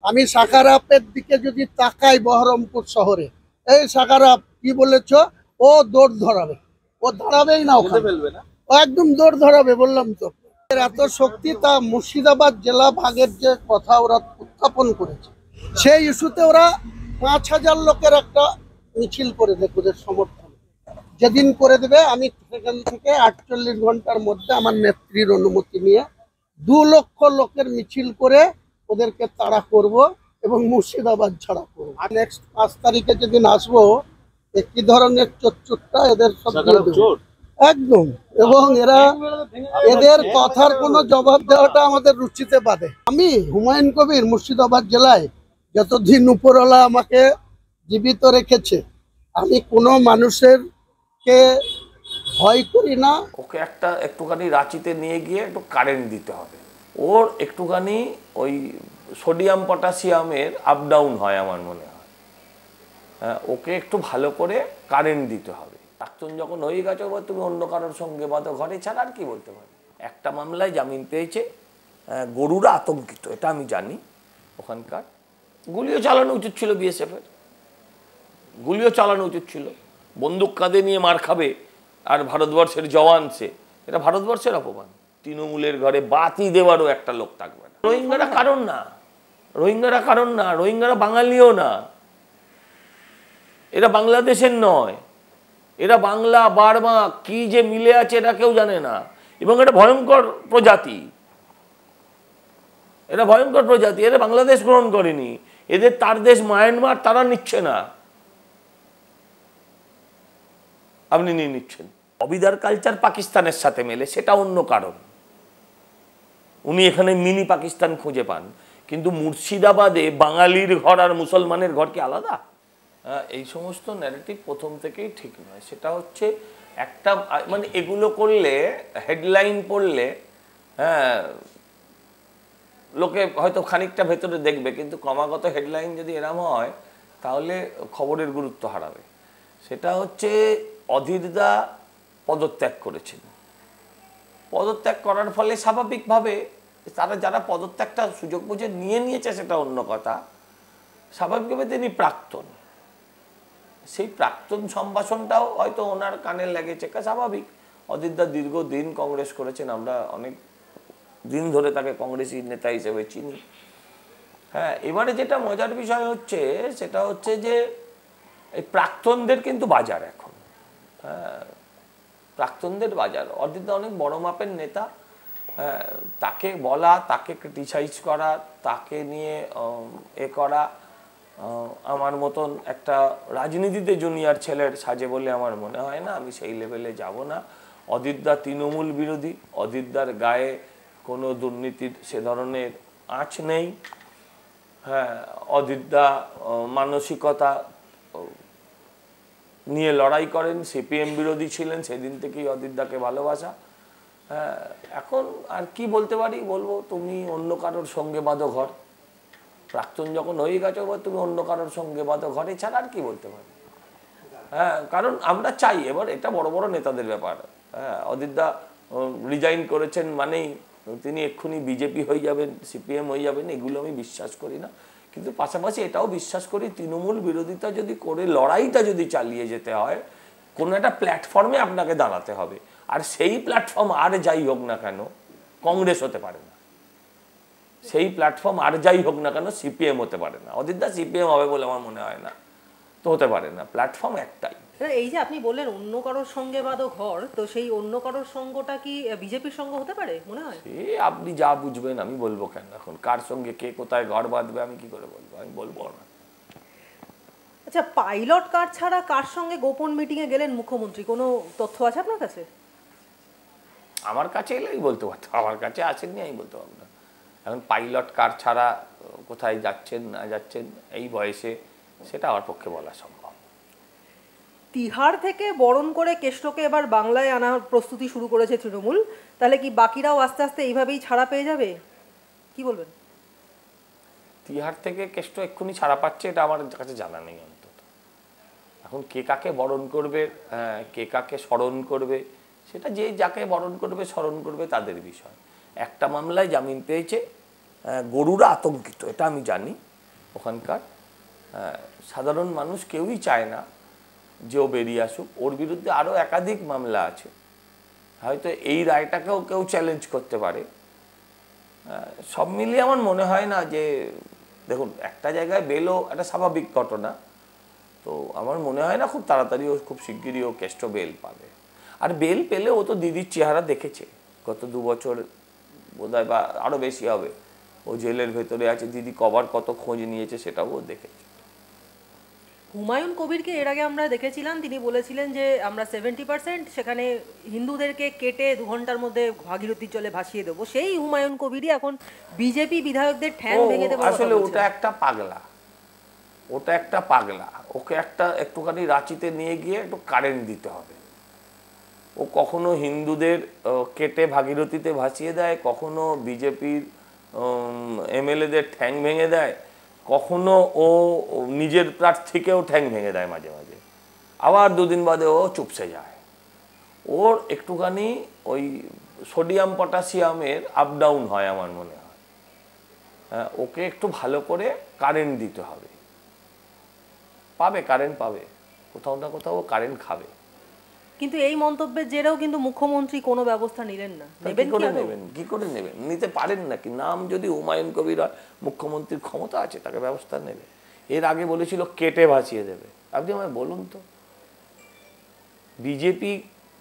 আমি সাকারাপের দিকে যদি তাকাই বহরমপুর শহরে, এই সাকারাপ কি বলেছ, ও দৌড় ধরাবে, ও দাঁড়াবেই না, ওখানে ফেলবে না, ও একদম দৌড় ধরাবে, বললাম তো। এর এত শক্তি, তা মুর্শিদাবাদ জেলা ভাগের যে কথা ওরা উত্থাপন করেছে, সেই ইস্যুতে ওরা 5,000 লোকের একটা মিছিল করে দেবে ওদের সমর্থন। যেদিন করে দেবে, আমি সেখান থেকে 48 ঘন্টার মধ্যে আমার নেত্রীর অনুমতি নিয়ে 2 লক্ষ লোকের মিছিল করে ওদেরকে তাড়া করব এবং মুর্শিদাবাদ ছাড়া করবো। আর নেক্সট 5 তারিখে যেদিন আসবো, কি ধরনের চোটটা এদের সব একদম, এবং এদের কথার কোনো জবাব দেওয়াটা আমাদের রুচিতে বাধে। আমি হুমায়ুন কবির মুর্শিদাবাদ জেলায় যতদিন উপরওয়ালা আমাকে জীবিত রেখেছে, আমি কোনো মানুষের কে ভয় করি না। ওকে একটুখানি রাঁচিতে নিয়ে গিয়ে একটু কারেন্ট দিতে হবে। ওর একটুখানি ওই সোডিয়াম পটাশিয়ামের আপ ডাউন হয় আমার মনে হয়। হ্যাঁ, ওকে একটু ভালো করে কারেন্ট দিতে হবে। প্রাক্তন যখন হয়ে গেছে, তুমি অন্য কারোর সঙ্গে বাঁধো ঘরে ছাড়া আর কি বলতে পারি। একটা মামলায় জামিন পেয়েছে, গরুরা আতঙ্কিত, এটা আমি জানি। ওখানকার গুলিও চালানো উচিত ছিল, বিএসএফের গুলিও চালানো উচিত ছিল। বন্দুক কাঁধে নিয়ে মার খাবে আর ভারতবর্ষের জওয়ান সে, এটা ভারতবর্ষের অপমান। তৃণমূলের ঘরে বাতি দেওয়ারও একটা লোক থাকবে না। রোহিঙ্গারা কারণ না, রোহিঙ্গারা কারণ না, রোহিঙ্গারা বাঙালিও না, এরা বাংলাদেশের নয়, এরা বাংলা বার্মা কি যে মিলে আছে এটা কেউ জানে না। এবং এটা ভয়ঙ্কর প্রজাতি, এরা ভয়ঙ্কর প্রজাতি। এরা বাংলাদেশ গ্রহণ করেনি, এদের তার দেশ মায়ানমার, তারা নিচ্ছে না, আপনি নিয়ে নিচ্ছেন। অবিদার কালচার পাকিস্তানের সাথে মেলে, সেটা অন্য কারণ। উনি এখানে মিনি পাকিস্তান খুঁজে পান, কিন্তু মুর্শিদাবাদে বাঙালির ঘর আর মুসলমানের ঘর কি আলাদা? এই সমস্ত ন্যারেটিভ প্রথম থেকেই ঠিক নয়। সেটা হচ্ছে একটা, মানে এগুলো করলে হেডলাইন পড়লে হ্যাঁ লোকে হয়তো খানিকটা ভেতরে দেখবে, কিন্তু ক্রমাগত হেডলাইন যদি এরম হয় তাহলে খবরের গুরুত্ব হারাবে। সেটা হচ্ছে অধীরদা পদত্যাগ করেছেন। পদত্যাগ করার ফলে স্বাভাবিকভাবে তারা যারা পদত্যাগটা সুযোগ বুঝে নিয়ে নিয়েছে সেটা অন্য কথা, স্বাভাবিকভাবে তিনি প্রাক্তন, সেই প্রাক্তন সম্ভাষণটাও হয়তো ওনার কানে লেগেছে, স্বাভাবিক। অধীরদা দীর্ঘদিন কংগ্রেস করেছেন, আমরা অনেক দিন ধরে তাকে কংগ্রেসী নেতা হিসেবে চিনি। হ্যাঁ, এবারে যেটা মজার বিষয় হচ্ছে সেটা হচ্ছে যে এই প্রাক্তনদের কিন্তু বাজার এখন, হ্যাঁ প্রাক্তনদের বাজার। অধীরদা অনেক বড় মাপের নেতা, তাকে বলা, তাকে ক্রিটিসাইজ করা, তাকে নিয়ে করা আমার মতন একটা রাজনীতিতে জুনিয়র ছেলের সাজে বলে আমার মনে হয় না। আমি সেই লেভেলে যাব না। অধীরদা তৃণমূল বিরোধী, অধীরদার গায়ে কোনো দুর্নীতির সে ধরনের আঁচ নেই। হ্যাঁ, অধীরদা মানসিকতা নিয়ে লড়াই করেন, সিপিএম বিরোধী ছিলেন, সেদিন থেকেই অধীরদাকে ভালোবাসা। হ্যাঁ, এখন আর কি বলতে পারি, বলবো তুমি অন্য কারোর সঙ্গে বাঁধো ঘর। প্রাক্তন যখন হয়ে গেছে, তুমি অন্য কারোর সঙ্গে বাঁধো ঘরে ছাড়া আর কি বলতে পারি। হ্যাঁ, কারণ আমরা চাই, এবার এটা বড় বড় নেতাদের ব্যাপার। হ্যাঁ, অধীরদা রিজাইন করেছেন মানেই তিনি এক্ষুনি বিজেপি হয়ে যাবেন, সিপিএম হয়ে যাবেন, এগুলো আমি বিশ্বাস করি না। কিন্তু পাশাপাশি এটাও বিশ্বাস করি, তৃণমূল বিরোধিতা যদি করে লড়াইটা যদি চালিয়ে যেতে হয়, কোনো একটা প্ল্যাটফর্মে আপনাকে দাঁড়াতে হবে। আর সেই প্ল্যাটফর্ম আর যাই হোক না কেন কংগ্রেস হতে পারে না, সেই প্ল্যাটফর্ম আর যাই হোক না কেন সিপিএম হতে পারে না। অধীরদা সিপিএম হবে বলে আমার মনে হয় না, তো হতে পারে না, প্ল্যাটফর্ম একটাই। এই যে আপনি বললেন অন্য কারোর সঙ্গে বাদো ঘর, তো সেই অন্য কারোর সঙ্গটা কি বিজেপির সঙ্গ হতে পারে মনে হয়? আপনি যা বুঝবেন, আমি বলবো কেন? এখন কার সঙ্গে কে কোথায় ঘর বাঁধবে আমি কি করে বলবো? আমি বলবো না। আচ্ছা, পাইলট কার ছাড়া কার সঙ্গে গোপন মিটিংয়ে গেলেন মুখ্যমন্ত্রী, কোনো তথ্য আছে আপনার কাছে? আমার কাছে এলেই বলতে পারতো, আমার কাছে আসেননি, আমি বলতে পারবো না। এখন পাইলট কার ছাড়া কোথায় যাচ্ছেন না যাচ্ছেন এই বয়সে, সেটা আমার পক্ষে বলা সম্ভব। তিহার থেকে বরণ করে কেষ্টকে এবার বাংলায় আনার প্রস্তুতি শুরু করেছে তৃণমূল, তাহলে কি বাকিরাও আস্তে আস্তে এইভাবেই ছাড়া পেয়ে যাবে, কি বলবেন? তিহার থেকে কেষ্ট এক্ষুনি ছাড়া পাচ্ছে এটা আমার কাছে জানা নেই অন্তত। এখন কে কাকে বরণ করবে, কে কাকে স্মরণ করবে, সেটা যে যাকে বরণ করবে স্মরণ করবে তাদের বিষয়। একটা মামলায় জামিন পেয়েছে, গরুরা আতঙ্কিত, এটা আমি জানি। ওখানকার সাধারণ মানুষ কেউই চায় না যে ও বেরিয়ে আসুক। ওর বিরুদ্ধে আরও একাধিক মামলা আছে, হয়তো এই রায়টাকেও কেউ চ্যালেঞ্জ করতে পারে। সব মিলিয়ে আমার মনে হয় না যে, দেখুন একটা জায়গায় বেলও একটা স্বাভাবিক ঘটনা, তো আমার মনে হয় না খুব তাড়াতাড়ি ও খুব শিগগিরই ও কেষ্ট বেল পাবে। আর বেল পেলে ও তো দিদির চেহারা দেখেছে গত 2 বছর বোধহয়, বা আরও বেশি হবে, ও জেলের ভেতরে আছে, দিদি কবার কত খোঁজ নিয়েছে সেটাও ও দেখেছে। হুমায়ুন কবিরকে এর আগে আমরা দেখেছিলাম, তিনি বলেছিলেন যে আমরা 70% সেখানে হিন্দুদেরকে কেটে 2 ঘন্টার মধ্যে ভাগীরথীর জলে ভাসিয়ে দেবো। সেই হুমায়ুন কবিরই এখন বিজেপি বিধায়কদের ঠ্যাং ভেঙে দেবে। আসলে ওটা একটা পাগলা, ওটা একটা পাগলা। ওকে একটুখানি রাঁচিতে নিয়ে গিয়ে একটু কারেন্ট দিতে হবে। ও কখনো হিন্দুদের কেটে ভাগীরথীতে ভাসিয়ে দেয়, কখনো বিজেপির এমএলএদের ঠ্যাং ভেঙে দেয়, কখনো ও নিজের প্রার্থীকেও ঠ্যাং ভেঙে দেয় মাঝে মাঝে, আবার 2 দিন বাদে ও চুপসে যায়। ওর একটুখানি ওই সোডিয়াম পটাশিয়ামের আপ ডাউন হয় আমার মনে হয়। হ্যাঁ, ওকে একটু ভালো করে কারেন্ট দিতে হবে। পাবে, কারেন্ট পাবে, কোথাও না কোথাও ও কারেন্ট খাবে। কিন্তু এই মন্তব্যের জেরেও কিন্তু মুখ্যমন্ত্রী কোনো ব্যবস্থা নিলেন না। কি করে নেবেন? নিতে পারেন নাকি? নাম যদি হুমায়ুন কবির হয়, মুখ্যমন্ত্রীর ক্ষমতা আছে, তাকে ব্যবস্থা নেবে। এর আগে বলেছিল কেটে ভাসিয়ে দেবে। আপনি আমায় বলুন তো, বিজেপি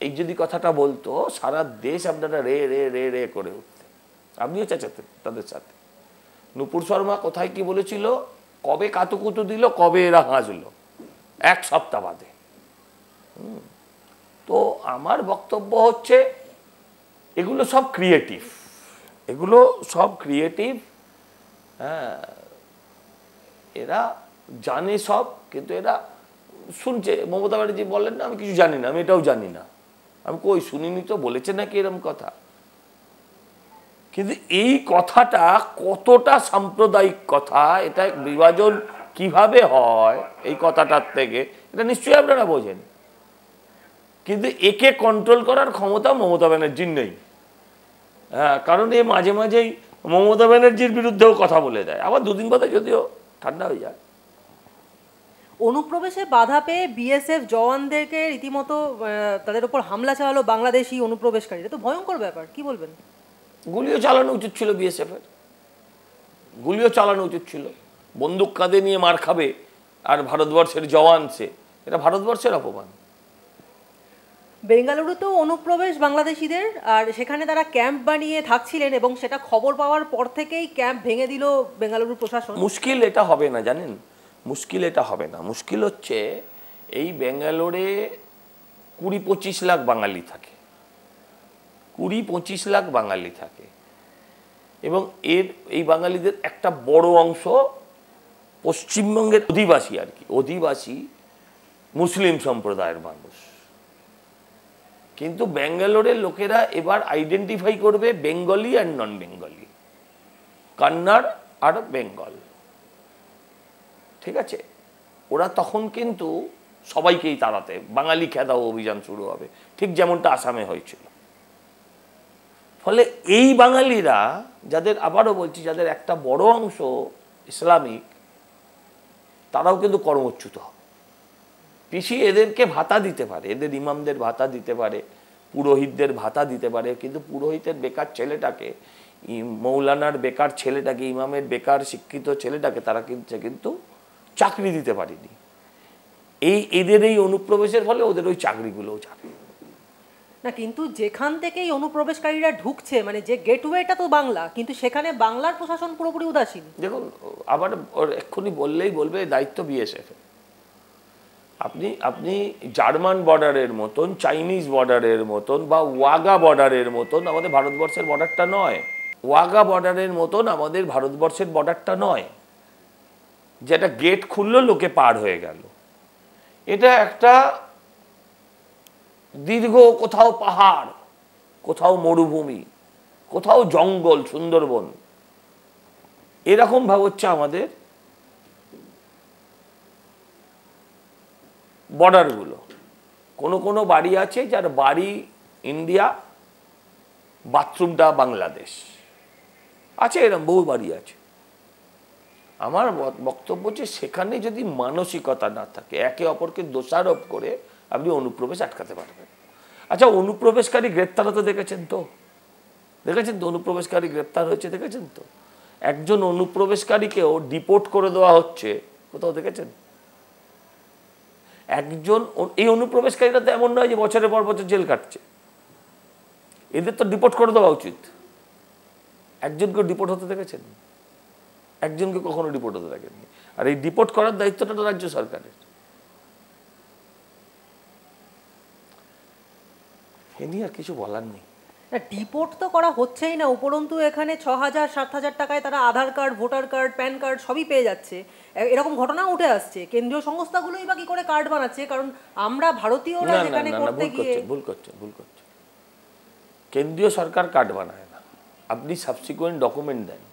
এই যদি কথাটা বলতো, সারা দেশ আপনারা রে রে রে রে করে উঠতে, আপনিও চেঁচাতেন তাদের সাথে। নুপুর শর্মা কোথায় কি বলেছিল, কবে কাতুকুতু দিল, কবে এরা হাসলো, 1 সপ্তাহ বাদে। তো আমার বক্তব্য হচ্ছে, এগুলো সব ক্রিয়েটিভ, এগুলো সব ক্রিয়েটিভ। হ্যাঁ, এরা জানে সব, কিন্তু এরা শুনছে। মমতা ব্যানার্জি বলেন না আমি কিছু জানি না, আমি এটাও জানি না। আমি কই শুনিনি তো, বলেছে নাকি এরকম কথা? কিন্তু এই কথাটা কতটা সাম্প্রদায়িক কথা, এটা বিভাজন কিভাবে হয় এই কথাটার থেকে, এটা নিশ্চয়ই আপনারা বোঝেন। কিন্তু একে কন্ট্রোল করার ক্ষমতা মমতা ব্যানার্জির নেই। হ্যাঁ, কারণ এ মাঝে মাঝেই মমতা ব্যানার্জির বিরুদ্ধেও কথা বলে দেয়, আবার 2 দিন বাদে যদিও ঠান্ডা হয়ে যায়। অনুপ্রবেশে বাধা পেয়ে বিএসএফ জওয়ানদেরকে রীতিমতো তাদের উপর হামলা চালালো বাংলাদেশি অনুপ্রবেশকারীরা। তো ভয়ঙ্কর ব্যাপার, কি বলবেন? গুলিও চালানো উচিত ছিল বিএসএফ এর, গুলিও চালানো উচিত ছিল। বন্দুক কাঁধে নিয়ে মার খাবে আর ভারতবর্ষের জওয়ান সে, এটা ভারতবর্ষের অপমান। বেঙ্গালুরুতেও অনুপ্রবেশ বাংলাদেশিদের, আর সেখানে তারা ক্যাম্প বানিয়ে থাকছিলেন এবং সেটা খবর পাওয়ার পর থেকেই ক্যাম্প ভেঙে দিল বেঙ্গালুরু প্রশাসন। মুশকিল এটা হবে না, জানেন, মুশকিল এটা হবে না। মুশকিল হচ্ছে এই বেঙ্গালোরে 20-25 লাখ বাঙালি থাকে, 20-25 লাখ বাঙালি থাকে, এবং এই বাঙালিদের একটা বড় অংশ পশ্চিমবঙ্গের অধিবাসী, আর কি অধিবাসী মুসলিম সম্প্রদায়ের মানুষ। কিন্তু ব্যাঙ্গালোরের লোকেরা এবার আইডেন্টিফাই করবে বেঙ্গলি আর নন বেঙ্গলি, কন্নড় আর বেঙ্গল, ঠিক আছে? ওরা তখন কিন্তু সবাইকেই তাড়াতে বাঙালি খেদাও অভিযান শুরু হবে, ঠিক যেমনটা আসামে হয়েছিল। ফলে এই বাঙালিরা, যাদের আবারও বলছি, যাদের একটা বড় অংশ ইসলামিক, তারাও কিন্তু কর্মচ্যুত হবে। পিসি এদেরকে ভাতা দিতে পারে, এদের ইমামদের ভাতা দিতে পারে, পুরোহিতদের ভাতা দিতে পারে, কিন্তু পুরোহিতের বেকার ছেলেটাকে, মৌলানার বেকার ছেলেটাকে, ইমামের বেকার শিক্ষিত ছেলেটাকে তারা কিন্তু চাকরি দিতে পারেনি। এদের এই অনুপ্রবেশের ফলে ওদের ওই চাকরিগুলোও যাবে না। কিন্তু যেখান থেকে এই অনুপ্রবেশকারীরা ঢুকছে, মানে যে গেটওয়েটা তো বাংলা, কিন্তু সেখানে বাংলার প্রশাসন পুরোপুরি উদাসীন। দেখুন, আবার এক্ষুনি বললেই বলবে দায়িত্ব বিএসএফ। আপনি জার্মান বর্ডারের মতন, চাইনিজ বর্ডারের মতন, বা ওয়াগা বর্ডারের মতন আমাদের ভারতবর্ষের বর্ডারটা নয়। ওয়াগা বর্ডারের মতন আমাদের ভারতবর্ষের বর্ডারটা নয়, যেটা গেট খুললো লোকে পার হয়ে গেল। এটা একটা দীর্ঘ, কোথাও পাহাড়, কোথাও মরুভূমি, কোথাও জঙ্গল, সুন্দরবন, এরকম ভাব হচ্ছে আমাদের বর্ডারগুলো। কোনো বাড়ি আছে যার বাড়ি ইন্ডিয়া, বাথরুমটা বাংলাদেশ আছে, এরকম বহু বাড়ি আছে। আমার বক্তব্য যে সেখানে যদি মানসিকতা না থাকে, একে অপরকে দোষারোপ করে আপনি অনুপ্রবেশ আটকাতে পারবেন। আচ্ছা, অনুপ্রবেশকারী গ্রেপ্তার হতে দেখেছেন তো? অনুপ্রবেশকারী গ্রেপ্তার হয়েছে দেখেছেন তো? একজন অনুপ্রবেশকারীকেও ডিপোর্ট করে দেওয়া হচ্ছে, কোথাও দেখেছেন? এই অনুপ্রবেশকারীরা তো এমন নয় যে বছরের পর বছর জেল কাটছে, এদের তো ডিপোর্ট করে দেওয়া উচিত। একজনকে ডিপোর্ট হতে দেখেছেন? একজনকে কখনো ডিপোর্ট হতে দেখেননি। আর এই ডিপোর্ট করার দায়িত্বটা তো রাজ্য সরকারের। এ নিয়ে আর কিছু বলার নেই। ডিপোর্ট তো করা হচ্ছেই না, উপরন্তু এখানে 6,000-7,000 টাকায় তারা Aadhaar card, voter card, PAN card সবই পেয়ে যাচ্ছে। এরকম ঘটনা উঠে আসছে। কেন্দ্রীয় সংস্থাগুলোই বা কি করে কার্ড বানাচ্ছে? কারণ আমরা ভারতীয়রা যেখানে করতে গিয়ে ভুল করছে। কেন্দ্রীয় সরকার কার্ড বানায় না, আপনি সাবসিকুয়েন্ট ডকুমেন্ট দেন।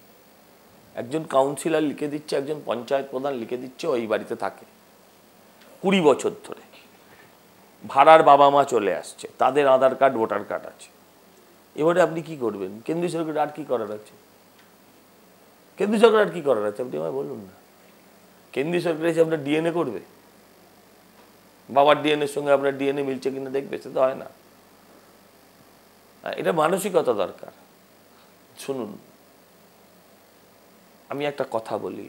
একজন কাউন্সিলর লিখে দিচ্ছে, একজন পঞ্চায়েত প্রধান লিখে দিচ্ছে, ওই বাড়িতে থাকে 20 বছর ধরে, ভাড়ার বাবা মা চলে আসছে, তাদের আধার কার্ড, ভোটার কার্ড আছে। এবারে আপনি কি করবেন? কেন্দ্রীয় সরকার আর কি করার আছে? আপনি আমায় বলুন না। কেন্দ্রীয় সরকার এসে আপনার ডিএনএ করবে? বাবার ডিএনএর সঙ্গে আপনার ডিএনএ মিলছে কিনা দেখবে? সে তো হয় না। এটা মানসিকতা দরকার। শুনুন, আমি একটা কথা বলি,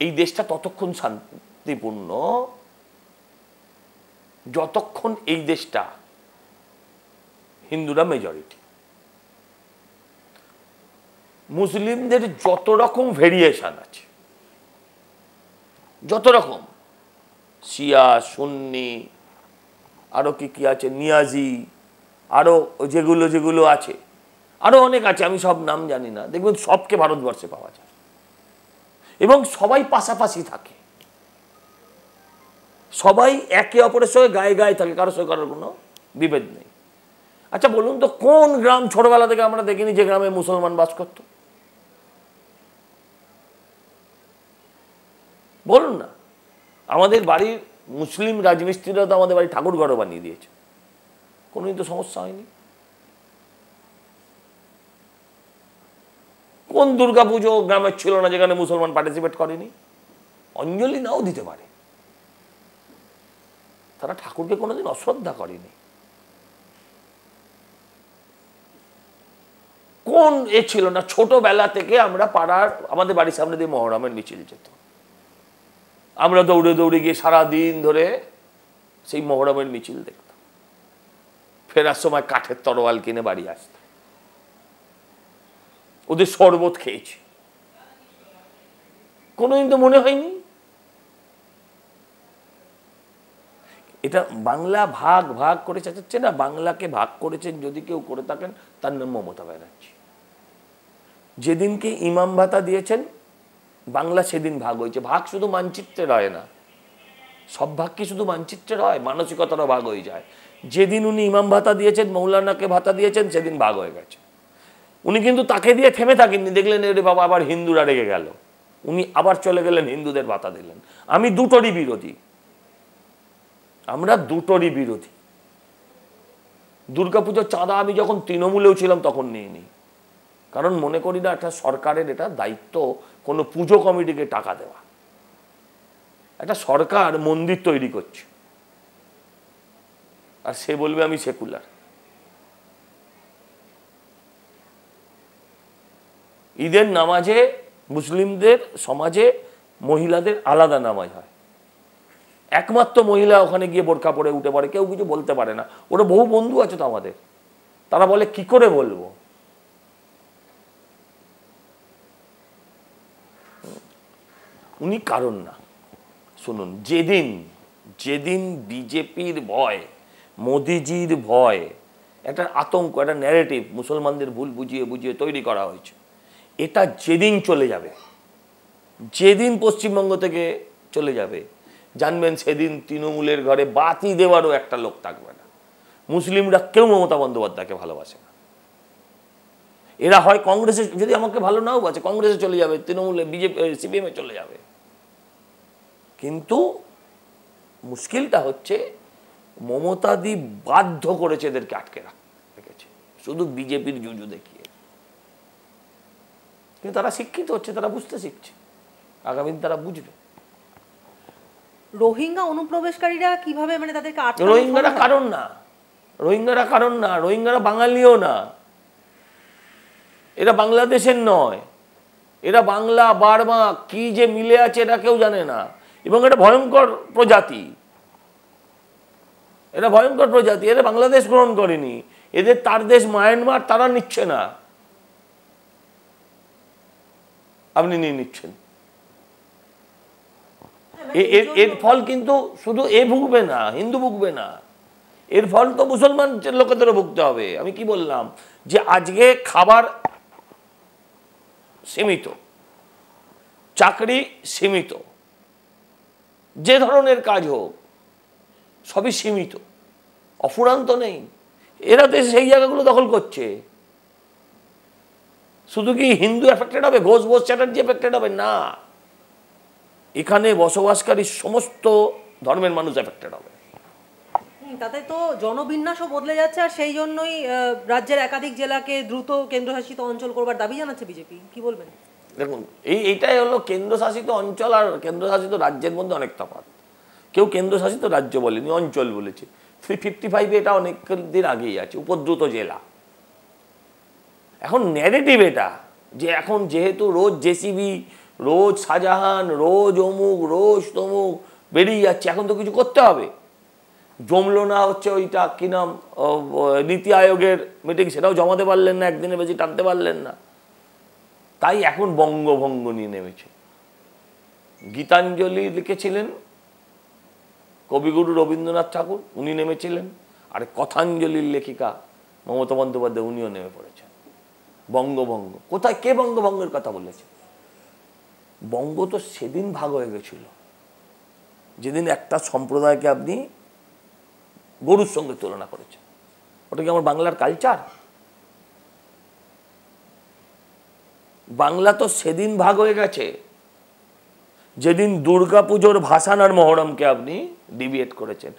এই দেশটা ততক্ষণ শান্তিপূর্ণ যতক্ষণ এই দেশটা হিন্দুরা মেজরিটি। মুসলিমদের যত রকম ভেরিয়েশন আছে, যত রকম, শিয়া, সুন্নি, আরো কি আছে, নিয়াজি, আরো যেগুলো আছে, আরো অনেক আছে, আমি সব নাম জানি না। দেখবেন সবকে ভারতবর্ষে পাওয়া যায় এবং সবাই পাশাপাশি থাকে, সবাই একে অপরের সঙ্গে গায়ে গায়ে থাকে, কারোর সঙ্গে কারোর কোনো বিভেদ নেই। আচ্ছা বলুন তো, কোন গ্রাম ছোটবেলা থেকে আমরা দেখিনি যে গ্রামে মুসলমান বাস করত? বলুন না। আমাদের বাড়ির মুসলিম রাজমিস্ত্রিরা তো আমাদের বাড়ি ঠাকুর ঘরও বানিয়ে দিয়েছে, কোনোদিন তো সমস্যা হয়নি। কোন দুর্গাপুজো গ্রামের ছিল না যেখানে মুসলমান পার্টিসিপেট করেনি? অঞ্জলি নাও দিতে পারে, তারা ঠাকুরকে কোনোদিন অশ্রদ্ধা করেনি। কোন ছিল না, ছোটবেলা থেকে আমরা পাড়ার, আমাদের বাড়ির সামনে দিয়ে মহরমের মিছিল যেত, আমরা দৌড়ে দৌড়ে গিয়ে সারাদিন ধরে সেই মহরমের মিছিল দেখতাম, ফেরার সময় কাঠের তরোয়াল কিনে বাড়ি আসতাম, ওদের শরবত খেয়েছি, কোনোদিন তো মনে হয়নি। এটা বাংলা ভাগ ভাগ করে চাচাচ্ছে না, বাংলাকে ভাগ করেছেন যদি কেউ করে থাকেন, তার নাম মমতা ব্যানার্জি। যেদিনকে ইমাম ভাতা দিয়েছেন বাংলা, সেদিন ভাগ হয়েছে। ভাগ শুধু মানচিত্রে রয় না, সব ভাগ কি শুধু মানচিত্রে রয়? মানসিকতারও ভাগ হয়ে যায়। যেদিন উনি ইমাম ভাতা দিয়েছেন, মৌলানাকে ভাতা দিয়েছেন, সেদিন ভাগ হয়ে গেছে। উনি কিন্তু তাকে দিয়ে থেমে থাকেননি, দেখলেন এরে বাবা আবার হিন্দুরা রেগে গেল, উনি আবার চলে গেলেন হিন্দুদের ভাতা দিলেন। আমি দুটোরই বিরোধী, আমরা দুটোরই বিরোধী। দুর্গাপুজোর চাঁদা আমি যখন তৃণমূলেও ছিলাম তখন নিইনি, কারণ মনে করি না একটা সরকারের এটা দায়িত্ব কোনো পুজো কমিটিকে টাকা দেওয়া। একটা সরকার মন্দির তৈরি করছে আর সে বলবে আমি সেকুলার। ঈদের নামাজে মুসলিমদের সমাজে মহিলাদের আলাদা নামাজ হয়, একমাত্র মহিলা ওখানে গিয়ে বোরকা পরে উঠে পড়ে, কেউ কিছু বলতে পারে না। ওরা বহু বন্ধু আছে তো আমাদের, তারা বলে কি করে বলবো। উনি কারণ না। শুনুন, যেদিন বিজেপির ভয়, মোদিজির ভয়, একটা আতঙ্ক, একটা ন্যারেটিভ মুসলমানদের ভুল বুঝিয়ে বুঝিয়ে তৈরি করা হয়েছে, এটা যেদিন চলে যাবে, যেদিন পশ্চিমবঙ্গ থেকে চলে যাবে, জানবেন সেদিন তৃণমূলের ঘরে বাতি দেওয়ারও একটা লোক থাকবে না। মুসলিমরা কেউ মমতা বন্দ্যোপাধ্যায়কে ভালোবাসে না। এরা হয় কংগ্রেসে, যদি আমাকে ভালো নাও বাসে, কংগ্রেসে চলে যাবে, তৃণমূলে, বিজেপি, সিপিএমে চলে যাবে। কিন্তু মুশকিলটা হচ্ছে মমতাদি বাধ্য করেছে এদেরকে আটকে রেখেছে, শুধু বিজেপির জুজু দেখিয়ে। কিন্তু তারা শিক্ষিত হচ্ছে, তারা বুঝতে শিখছে, আগামী দিন তারা বুঝবে। রোহিঙ্গা অনুপ্রবেশকারীরা কিভাবে মানে তাদেরকে আটকানো রোহিঙ্গারা সম্ভব? কারণ না, রোহিঙ্গারা কারণ না, রোহিঙ্গারা বাঙালিও না, এরা বাংলাদেশের নয়, এরা বাংলা বার্মা কি যে মিলে আছে এটা কেউ জানে না, এবং এটা ভয়ঙ্কর প্রজাতি, এরা ভয়ঙ্কর প্রজাতি, এরা বাংলাদেশ গ্রহণ করেনি, এদের তার দেশ মায়ানমার, তারা নিচ্ছে না, আপনি নিয়ে নিচ্ছেন। এর ফল কিন্তু শুধু এ ভুগবে না, হিন্দু ভুগবে না, এর ফল তো মুসলমান লোকেদেরও ভুগতে হবে। আমি কি বললাম যে আজকে খাবার সীমিত, চাকরি সীমিত, যে ধরনের কাজ হোক সবই সীমিত, অফুরান্ত নেই, এরা তো সেই জায়গাগুলো দখল করছে। শুধু কি হিন্দু এফেক্টেড হবে, ঘোষ চ্যাটার্জি এফেক্টেড হবে না, এখানে বসবাসকারী সমস্ত ধর্মের মানুষ এফেক্টেড হবে। তাতে তো জনবিন্যাসও বদলে যাচ্ছে, আর সেই জন্যই রাজ্যের একাধিক জেলাকে দ্রুত কেন্দ্রশাসিত অঞ্চল করবার দাবি জানাচ্ছে বিজেপি। কি বলবেন? দেখুন, এইটাই হলো কেন্দ্রশাসিত অঞ্চল আর কেন্দ্রশাসিত রাজ্যের মধ্যে অনেক তফাৎ। কেউ কেন্দ্রশাসিত রাজ্য বলেনি, অঞ্চল বলেছে। 355 এটা অনেক দিন আগেই আছে, উপদ্রুত জেলা। এখন ন্যারেটিভ এটা যে এখন যেহেতু রোজ জেসিবি, রোজ শাহজাহান, রোজ অমুক, রোজ তমুক বেরিয়ে যাচ্ছে, এখন তো কিছু করতে হবে। জমলো না হচ্ছে ওইটা কি নাম, নীতি আয়োগের মিটিং, সেটাও জমাতে পারলেন না, একদিনে বেশি টানতে পারলেন না, তাই এখন বঙ্গভঙ্গ নিয়ে নেমেছে। গীতাঞ্জলি লিখেছিলেন কবিগুরু রবীন্দ্রনাথ ঠাকুর, উনি নেমেছিলেন, আর কথাঞ্জলির লেখিকা মমতা বন্দ্যোপাধ্যায়, উনিও নেমে পড়েছেন। বঙ্গভঙ্গ কোথায়, কে বঙ্গভঙ্গের কথা বলেছে? বঙ্গ তো সেদিন ভাগ হয়ে গেছিল যেদিন একটা সম্প্রদায়কে আপনি গরুর সঙ্গে তুলনা করেছেন। ওটা কি আমার বাংলার কালচার? বাংলা তো সেদিন ভাগ হয়ে গেছে যেদিন দুর্গাপুজোর ভাসান আর মহরমকে আপনি ডিভিয়েট করেছেন।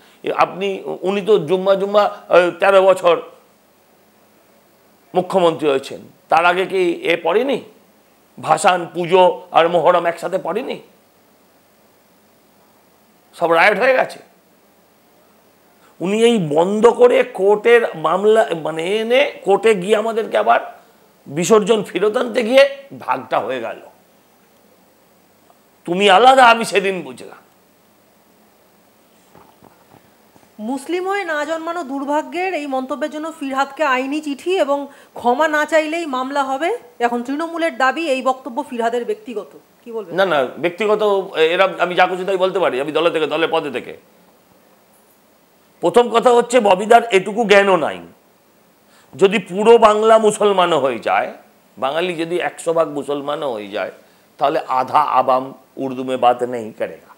আপনি উনি তো জুম্মা 13 বছর মুখ্যমন্ত্রী হয়েছেন, তার আগে কি এ পড়েনি? ভাসান, পুজো আর মহরম একসাথে পড়েনি? সব রায়ট হয়ে গেছে। উনি এই বন্ধ করে কোর্টের মামলা মানে এনে কোর্টে গিয়ে আমাদেরকে আবার বিসর্জন ফেরত আনতে গিয়ে ভাগটা হয়ে গেল। তুমি আলাদা, আমি সেদিন বুঝলাম। মুসলিম হয়ে না জন্মানো দুর্ভাগ্যের এই মন্তব্যের জন্য ফিরহাদকে আইনি চিঠি এবং ক্ষমা না চাইলেই মামলা হবে। এখন তৃণমূলের দাবি এই বক্তব্য ফিরহাদের ব্যক্তিগত। কি বলবেন? না না, ব্যক্তিগত এরা আমি যা খুশি তাই বলতে পারি, আমি দলে থেকে, দলের পদে থেকে। প্রথম কথা হচ্ছে ববিদার এটুকু জ্ঞানও নাই। যদি পুরো বাংলা মুসলমানও হয়ে যায়, বাঙালি যদি 100 ভাগ মুসলমানও হয়ে যায়, তাহলে আধা আবাম উর্দু মে বাত নেই করেগা।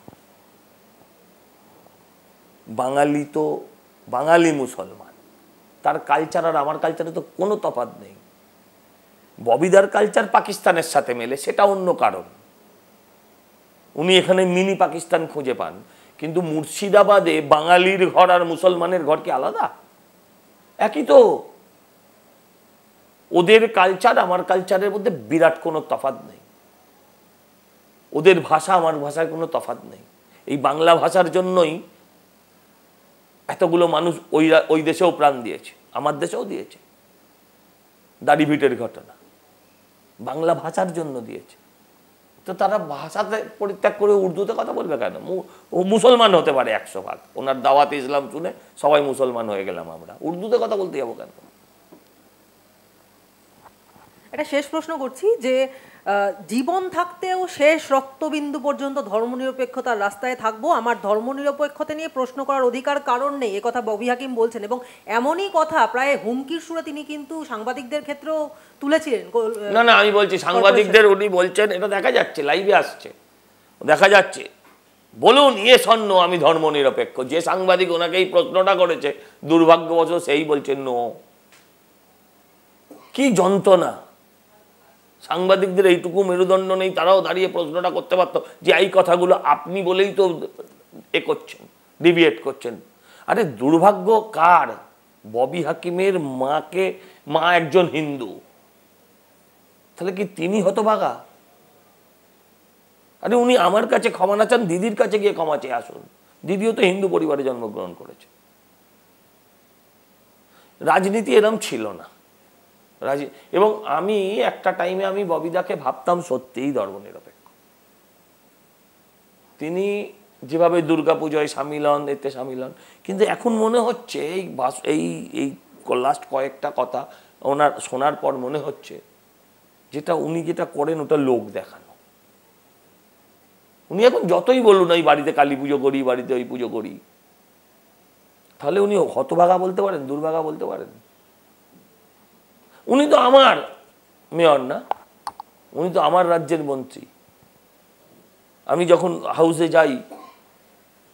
বাঙালি তো বাঙালি মুসলমান, তার কালচার আর আমার কালচারে তো কোনো তফাৎ নেই। ববিদার কালচার পাকিস্তানের সাথে মেলে, সেটা অন্য কারণ, উনি এখানে মিনি পাকিস্তান খুঁজে পান। কিন্তু মুর্শিদাবাদে বাঙালির ঘর আর মুসলমানের ঘর কি আলাদা? একই তো। ওদের কালচার আমার কালচারের মধ্যে বিরাট কোনো তফাৎ নেই, ওদের ভাষা আমার ভাষার কোনো তফাৎ নেই। এই বাংলা ভাষার জন্যই এতগুলো মানুষ ওই দেশেও প্রাণ দিয়েছে, আমার দেশেও দিয়েছে। দাড়িভিটের ঘটনা বাংলা ভাষার জন্য দিয়েছে। তো তারা ভাষাতে পরিত্যাগ করে উর্দুতে কথা বলবে কেন? ও মুসলমান হতে পারে 100 ভাগ, ওনার দাওয়াতে ইসলাম শুনে সবাই মুসলমান হয়ে গেলাম, আমরা উর্দুতে কথা বলতে যাবো কেন? একটা শেষ প্রশ্ন করছি যে জীবন থাকতেও শেষ রক্তবিন্দু পর্যন্ত ধর্মনিরপেক্ষতার রাস্তায় থাকবো, আমার ধর্মনিরপেক্ষতা নিয়ে প্রশ্ন করার অধিকার কারণ নেই, কথা ববি হাকিম বলছেন। এবং এমনই কথা প্রায় হুমকির সুরে তিনি কিন্তু সাংবাদিকদের ক্ষেত্রেও তুলেছিলেন। না না, আমি বলছি সাংবাদিকদের, উনি বলছেন, এটা দেখা যাচ্ছে, লাইভে আসছে, দেখা যাচ্ছে। বলুন ইয়েস অর নো, আমি ধর্মনিরপেক্ষ। যে সাংবাদিক ওনাকে এই প্রশ্নটা করেছে, দুর্ভাগ্যবশত সেই বলছেন নো। কি যন্ত্রণা! সাংবাদিকদের এইটুকু মেরুদণ্ড নেই, তারাও দাঁড়িয়ে প্রশ্নটা করতে পারতো যে এই কথাগুলো আপনি বলেই তো এ করছেন, ডিভিয়েট করছেন। আরে দুর্ভাগ্য কার? ববি হাকিমের মা একজন হিন্দু, তাহলে কি তিনি হতভাগা? আরে উনি আমার কাছে ক্ষমা না চান, দিদির কাছে গিয়ে ক্ষমা চেয়ে আসুন। দিদিও তো হিন্দু পরিবারে জন্মগ্রহণ করেছে। রাজনীতি এরম ছিল না। এবং আমি একটা টাইমে আমি ববিদাকে ভাবতাম সত্যিই ধর্মনিরপেক্ষ। তিনি যেভাবে দুর্গাপূজায় সামিল হন, এতে সামিল হন, কিন্তু এখন মনে হচ্ছে এই লাস্ট কয়েকটা কথা ওনার শোনার পর মনে হচ্ছে উনি যেটা করেন ওটা লোক দেখানো। উনি এখন যতই বলুন এই বাড়িতে কালী পুজো করি, বাড়িতে ওই পুজো করি, তাহলে উনি হতভাগা বলতে পারেন, দুর্ভাগা বলতে পারেন? উনি তো আমার মেয়র না, উনি তো আমার রাজ্যের মন্ত্রী। আমি যখন হাউসে যাই,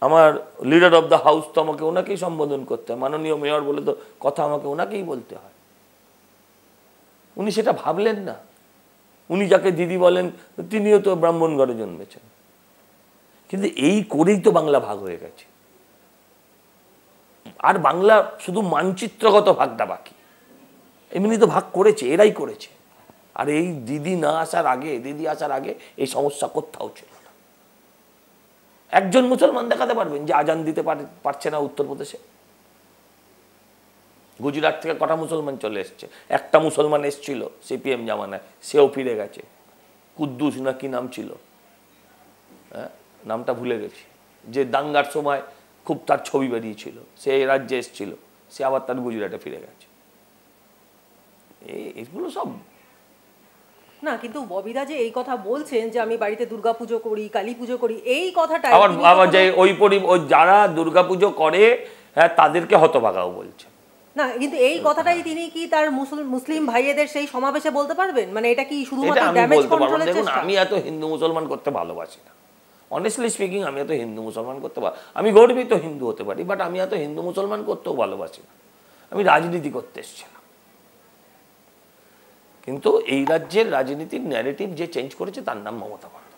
আমার লিডার অফ দ্য হাউস তো আমাকে ওনাকেই সম্বোধন করতে হয়, মাননীয় মেয়র বলে তো কথা আমাকে ওনাকেই বলতে হয়। উনি সেটা ভাবলেন না। উনি যাকে দিদি বলেন তিনিও তো ব্রাহ্মণ ঘরে জন্মেছেন। কিন্তু এই করেই তো বাংলা ভাগ হয়ে গেছে। আর বাংলা শুধু মানচিত্রগত ভাগটা বাকি, এমনি তো ভাগ করেছে, এরাই করেছে। আর এই দিদি আসার আগে এই সমস্যা কোথাও ছিল না। একজন মুসলমান দেখাতে পারবেন যে আজান দিতে পারছে না উত্তরপ্রদেশে? গুজরাট থেকে কটা মুসলমান চলে এসছে? একটা মুসলমান এসছিল সিপিএম জামানায়, সেও ফিরে গেছে। কুদ্দুস না কি নাম ছিল, হ্যাঁ নামটা ভুলে গেছি, যে দাঙ্গার সময় খুব তার ছবি বেরিয়েছিল, সে রাজ্যে এসছিল, সে আবার তার গুজরাটে ফিরে গেছে। এইগুলো সব না, কিন্তু ববিদা যে এই কথা বলছেন যে আমি বাড়িতে দুর্গাপুজো করি, কালী পুজো করি, এই কথাটা আবার যে ওই যারা দুর্গাপুজো করে, হ্যাঁ তাদেরকে হতভাগাও বলছে না, কিন্তু এই কথাটাই তিনি কি তার মুসলিম ভাইয়েদের সেই সমাবেশে বলতে পারবেন? মানে এটা কি শুধুমাত্র ড্যামেজ কন্ট্রোলের চেষ্টা? আমি এত হিন্দু মুসলমান করতে ভালোবাসি না, অনেস্টলি স্পিকিং। আমি এত হিন্দু মুসলমান করতে আমি গর্বিত হিন্দু হতে পারি, বাট আমি এত হিন্দু মুসলমান করতেও ভালোবাসি না। আমি রাজনীতি করতে এসেছিলাম। কিন্তু এই রাজ্যের রাজনীতির ন্যারেটিভ যে চেঞ্জ করেছে তার নাম মমতা বন্দ্যোপাধ্যায়।